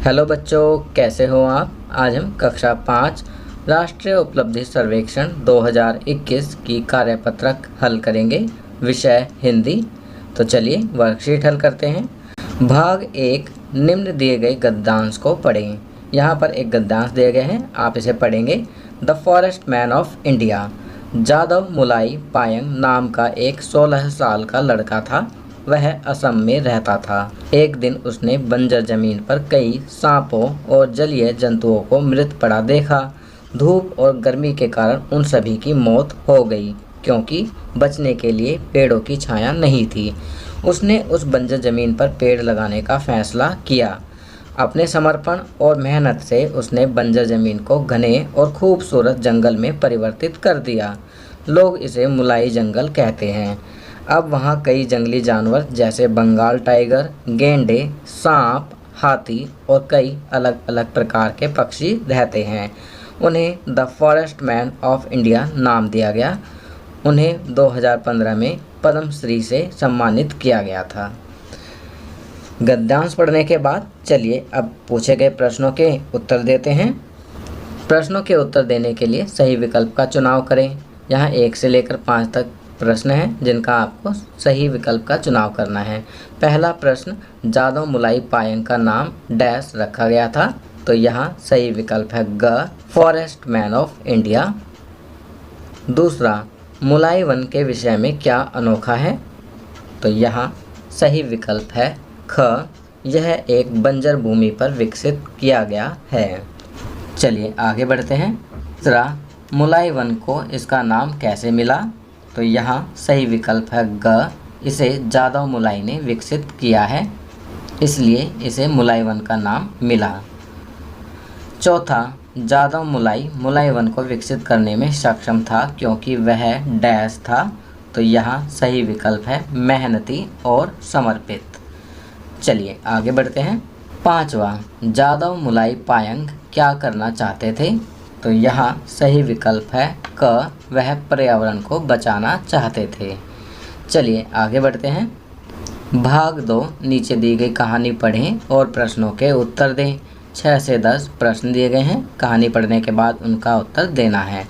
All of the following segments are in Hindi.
हेलो बच्चों, कैसे हो आप। आज हम कक्षा 5 राष्ट्रीय उपलब्धि सर्वेक्षण 2021 की कार्यपत्रक हल करेंगे। विषय हिंदी। तो चलिए वर्कशीट हल करते हैं। भाग 1, निम्न दिए गए गद्यांश को पढ़ें। यहाँ पर एक गद्यांश दिए गए हैं, आप इसे पढ़ेंगे। The forest man of India. Jadav Molai Payeng नाम का एक 16 साल का लड़का था। वह असम में रहता था। एक दिन उसने बंजर जमीन पर कई सांपों और जलीय जंतुओं को मृत पड़ा देखा। धूप और गर्मी के कारण उन सभी की मौत हो गई, क्योंकि बचने के लिए पेड़ों की छाया नहीं थी। उसने उस बंजर जमीन पर पेड़ लगाने का फैसला किया। अपने समर्पण और मेहनत से उसने बंजर जमीन को घने और खूबसूरत जंगल में परिवर्तित कर दिया। लोग इसे मुलाई जंगल कहते हैं। अब वहाँ कई जंगली जानवर जैसे बंगाल टाइगर, गेंडे, सांप, हाथी और कई अलग अलग प्रकार के पक्षी रहते हैं। उन्हें the forest man of India नाम दिया गया। उन्हें 2015 में पद्मश्री से सम्मानित किया गया था। गद्यांश पढ़ने के बाद चलिए अब पूछे गए प्रश्नों के उत्तर देते हैं। प्रश्नों के उत्तर देने के लिए सही विकल्प का चुनाव करें। यहाँ 1 से लेकर 5 तक प्रश्न हैं जिनका आपको सही विकल्प का चुनाव करना है। पहला प्रश्न, जादव मुलाई पायंग का नाम डैश रखा गया था। तो यहाँ सही विकल्प है ग, फॉरेस्ट मैन ऑफ इंडिया। दूसरा, मुलाई वन के विषय में क्या अनोखा है। तो यहाँ सही विकल्प है ख, यह एक बंजर भूमि पर विकसित किया गया है। चलिए आगे बढ़ते हैं। तीसरा, मुलाई वन को इसका नाम कैसे मिला। तो यहाँ सही विकल्प है ग, इसे जादव मुलाई ने विकसित किया है, इसलिए इसे मुलाई वन का नाम मिला। चौथा, जादव मुलाई वन को विकसित करने में सक्षम था क्योंकि वह डैश था। तो यहाँ सही विकल्प है मेहनती और समर्पित। चलिए आगे बढ़ते हैं। पांचवा, जादव मुलाई पायंग क्या करना चाहते थे। तो यहाँ सही विकल्प है क, वह पर्यावरण को बचाना चाहते थे। चलिए आगे बढ़ते हैं। भाग 2, नीचे दी गई कहानी पढ़ें और प्रश्नों के उत्तर दें। 6 से 10 प्रश्न दिए गए हैं। कहानी पढ़ने के बाद उनका उत्तर देना है।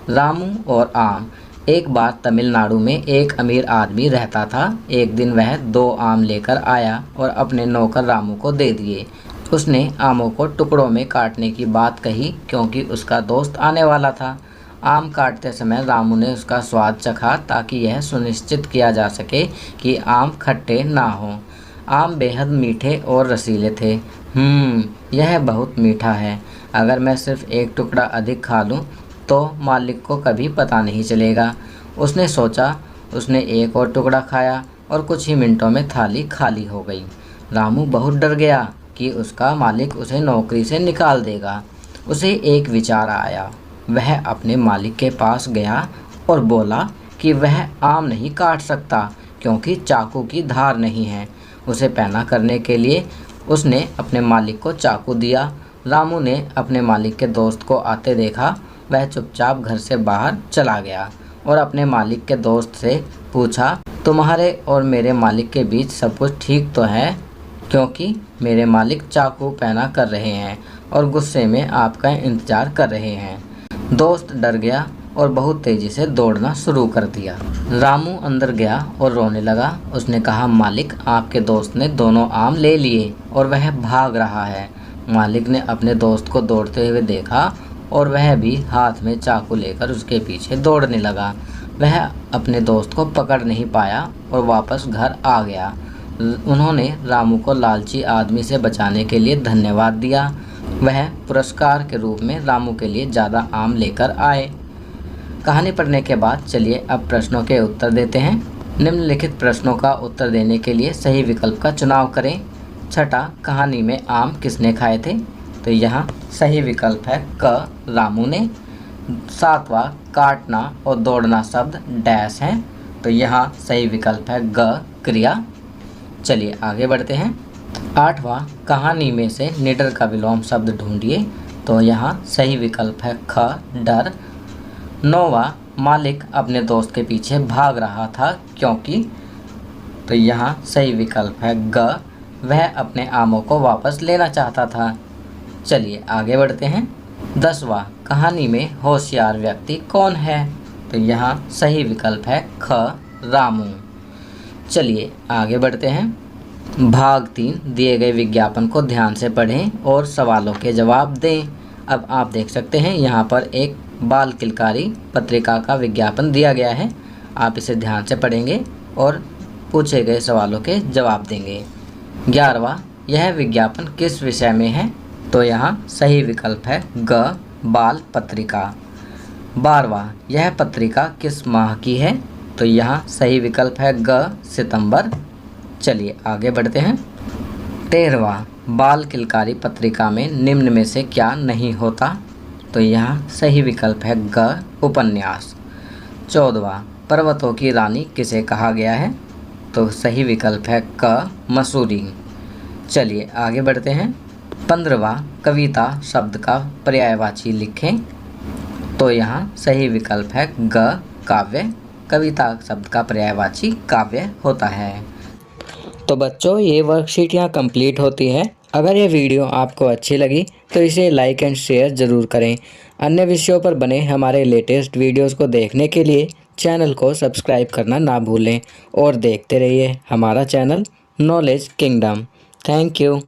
रामू और आम। एक बार तमिलनाडु में एक अमीर आदमी रहता था। एक दिन वह 2 आम लेकर आया और अपने नौकर रामू को दे दिए। उसने आमों को टुकड़ों में काटने की बात कही क्योंकि उसका दोस्त आने वाला था। आम काटते समय रामू ने उसका स्वाद चखा ताकि यह सुनिश्चित किया जा सके कि आम खट्टे ना हों। आम बेहद मीठे और रसीले थे। यह बहुत मीठा है। अगर मैं सिर्फ एक टुकड़ा अधिक खा लूँ तो मालिक को कभी पता नहीं चलेगा। उसने सोचा। उसने एक और टुकड़ा खाया और कुछ ही मिनटों में थाली खाली हो गई। रामू बहुत डर गया कि उसका मालिक उसे नौकरी से निकाल देगा। उसे एक विचार आया। वह अपने मालिक के पास गया और बोला कि वह आम नहीं काट सकता क्योंकि चाकू की धार नहीं है। उसे पैना करने के लिए उसने अपने मालिक को चाकू दिया। रामू ने अपने मालिक के दोस्त को आते देखा। वह चुपचाप घर से बाहर चला गया और अपने मालिक के दोस्त से पूछा, तुम्हारे और मेरे मालिक के बीच सब कुछ ठीक तो है, क्योंकि मेरे मालिक चाकू पैना कर रहे हैं और गुस्से में आपका इंतज़ार कर रहे हैं। दोस्त डर गया और बहुत तेज़ी से दौड़ना शुरू कर दिया। रामू अंदर गया और रोने लगा। उसने कहा, मालिक, आपके दोस्त ने दोनों आम ले लिए और वह भाग रहा है। मालिक ने अपने दोस्त को दौड़ते हुए देखा और वह भी हाथ में चाकू लेकर उसके पीछे दौड़ने लगा। वह अपने दोस्त को पकड़ नहीं पाया और वापस घर आ गया। उन्होंने रामू को लालची आदमी से बचाने के लिए धन्यवाद दिया। वह पुरस्कार के रूप में रामू के लिए ज़्यादा आम लेकर आए। कहानी पढ़ने के बाद चलिए अब प्रश्नों के उत्तर देते हैं। निम्नलिखित प्रश्नों का उत्तर देने के लिए सही विकल्प का चुनाव करें। छठा, कहानी में आम किसने खाए थे। तो यहाँ सही विकल्प है क, रामू ने। 7वां, काटना और दौड़ना शब्द डैश हैं। तो यहाँ सही विकल्प है ग, क्रिया। चलिए आगे बढ़ते हैं। 8वां, कहानी में से निडर का विलोम शब्द ढूंढिए। तो यहाँ सही विकल्प है ख, डर। 9वां, मालिक अपने दोस्त के पीछे भाग रहा था क्योंकि। तो यहाँ सही विकल्प है ग, वह अपने आमों को वापस लेना चाहता था। चलिए आगे बढ़ते हैं। 10वां, कहानी में होशियार व्यक्ति कौन है? तो यहाँ सही विकल्प है ख, रामू। चलिए आगे बढ़ते हैं। भाग 3, दिए गए विज्ञापन को ध्यान से पढ़ें और सवालों के जवाब दें। अब आप देख सकते हैं यहाँ पर एक बाल किलकारी पत्रिका का विज्ञापन दिया गया है। आप इसे ध्यान से पढ़ेंगे और पूछे गए सवालों के जवाब देंगे। 11वां, यह विज्ञापन किस विषय में है? तो यहाँ सही विकल्प है ग, बाल पत्रिका। 12वां, यह पत्रिका किस माह की है? तो यहाँ सही विकल्प है ग, सितंबर। चलिए आगे बढ़ते हैं। 13वां, बाल किलकारी पत्रिका में निम्न में से क्या नहीं होता? तो यहाँ सही विकल्प है ग, उपन्यास। 14वां, पर्वतों की रानी किसे कहा गया है? तो सही विकल्प है क, मसूरी। चलिए आगे बढ़ते हैं। 15वां, कविता शब्द का पर्यायवाची लिखें। तो यहाँ सही विकल्प है ग, काव्य। कविता शब्द का पर्यायवाची काव्य होता है। तो बच्चों, ये वर्कशीट यहाँ कंप्लीट होती है। अगर ये वीडियो आपको अच्छी लगी तो इसे लाइक एंड शेयर ज़रूर करें। अन्य विषयों पर बने हमारे लेटेस्ट वीडियोस को देखने के लिए चैनल को सब्सक्राइब करना ना भूलें और देखते रहिए हमारा channel knowledge kingdom. Thank you.